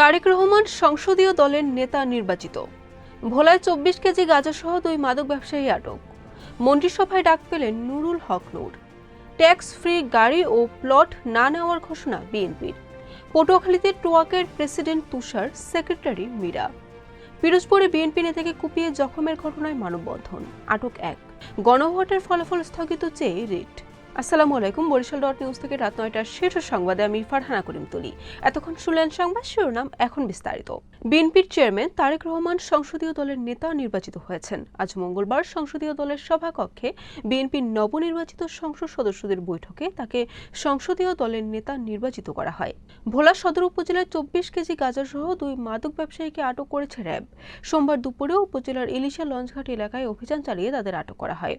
তারেক রহমান সংসদীয় দলের নেতা নির্বাচিত। ভোলায় 24 কেজি গাঁজাসহ 2 মাদক ব্যবসায়ী আটক। মন্ত্রিসভায় ডাক পেলেন নুরুল হক নূর। ট্যাক্স ফ্রি গাড়ি ও প্লট না নেওয়ার ঘোষণা বিএনপির। পটুয়াখালীতে টোয়াকের প্রেসিডেন্ট তুষার, সেক্রেটারি মীরা। পিরোজপুরে বিএনপি নেতাকে কুপিয়ে জখমের ঘটনায় মানববন্ধন, আটক 1। গণভোটের ফলাফল স্থগিত চেয়ে রিট। আসসালামু আলাইকুম। বরিশাল নিউজ থেকে রাত 9টার শীর্ষ সংবাদে আমি ফারহানা করিম তুলি। এতক্ষণ শুনলেন সংবাদ শিরোনাম, এখন বিস্তারিত। বিএনপির চেয়ারম্যান তারেক রহমান সংসদীয় দলের নেতা নির্বাচিত হয়েছেন। আজ মঙ্গলবার সংসদীয় দলের সভাকক্ষে বিএনপির নবনির্বাচিত সংসদ সদস্যদের বৈঠকে তাকে সংসদীয় দলের নেতা নির্বাচিত করা হয়। ভোলা সদর উপজেলায় 24 কেজি গাঁজাসহ 2 মাদক ব্যবসায়ীকে আটক করেছে র্যাব। সোমবার দুপুরে উপজেলার ইলিশা লঞ্চঘাট এলাকায় অভিযান চালিয়ে তাদের আটক করা হয়।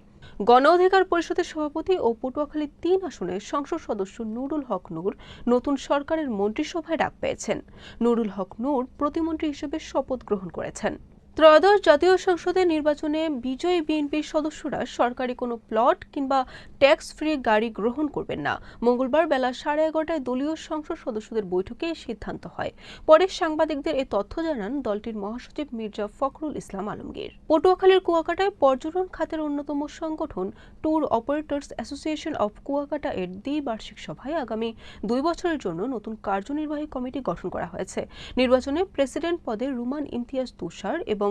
গণ অধিকার পরিষদের সভাপতি ও পটুয়াখালী 3 আসনের সংসদ সদস্য নুরুল হক নূর নতুন সরকারের মন্ত্রিসভায় ডাক পেয়েছেন। নুরুল হক নূর প্রতিমন্ত্রী হিসেবে শপথ গ্রহণ করেছেন। ত্রয়োদশ জাতীয় সংসদের নির্বাচনে বিজয়ী বিএনপির সদস্যরা সরকারি কোনো প্লট কিংবা ট্যাক্স ফ্রি গাড়ি গ্রহণ করবেন না। মঙ্গলবার বেলা 11:30টায় দলীয় সংসদ সদস্যদের বৈঠকে এই সিদ্ধান্ত হয়। পরে সাংবাদিকদের এ তথ্য জানান দলটির মহাসচিব মির্জা ফখরুল ইসলাম আলমগীর। পটুয়াখালীর কুয়াকাটায় পর্যটন খাতের অন্যতম সংগঠন tour operators association of Kuakata এর দ্বিবার্ষিক সভায় আগামী 2 বছরের জন্য নতুন কার্যনির্বাহী কমিটি গঠন করা হয়েছে। নির্বাচনে প্রেসিডেন্ট পদে রুমান ইমতিয়াজ তুষার এবং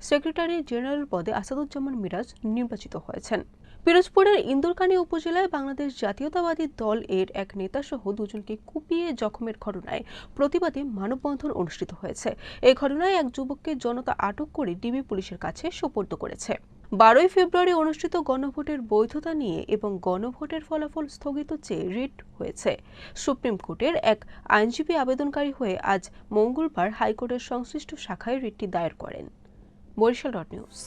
সেক্রেটারি জেনারেল পদে আসাদুজ্জামান মিরাজ নির্বাচিত হয়েছেন। পিরোজপুরের ইন্দুরকানী উপজেলায় বাংলাদেশ জাতীয়তাবাদী দল এর এক নেতাসহ 2 জনকে কুপিয়ে জখমের ঘটনায় প্রতিবাদে মানববন্ধন অনুষ্ঠিত হয়েছে। এই ঘটনায় এক যুবককে জনতা আটক করে ডিবি পুলিশের কাছে সোপর্দ করেছে। 12 ফেব্রুয়ারি অনুষ্ঠিত গণভোটের বৈধতা নিয়ে এবং গণভোটের ফলাফল স্থগিত চেয়ে রিট হয়েছে। সুপ্রিম কোর্টের এক আইনজীবী আবেদনকারী হয়ে আজ মঙ্গলবার হাইকোর্টের সংশ্লিষ্ট শাখায় রিটটি দায়ের করেন। বরিশাল নিউজ।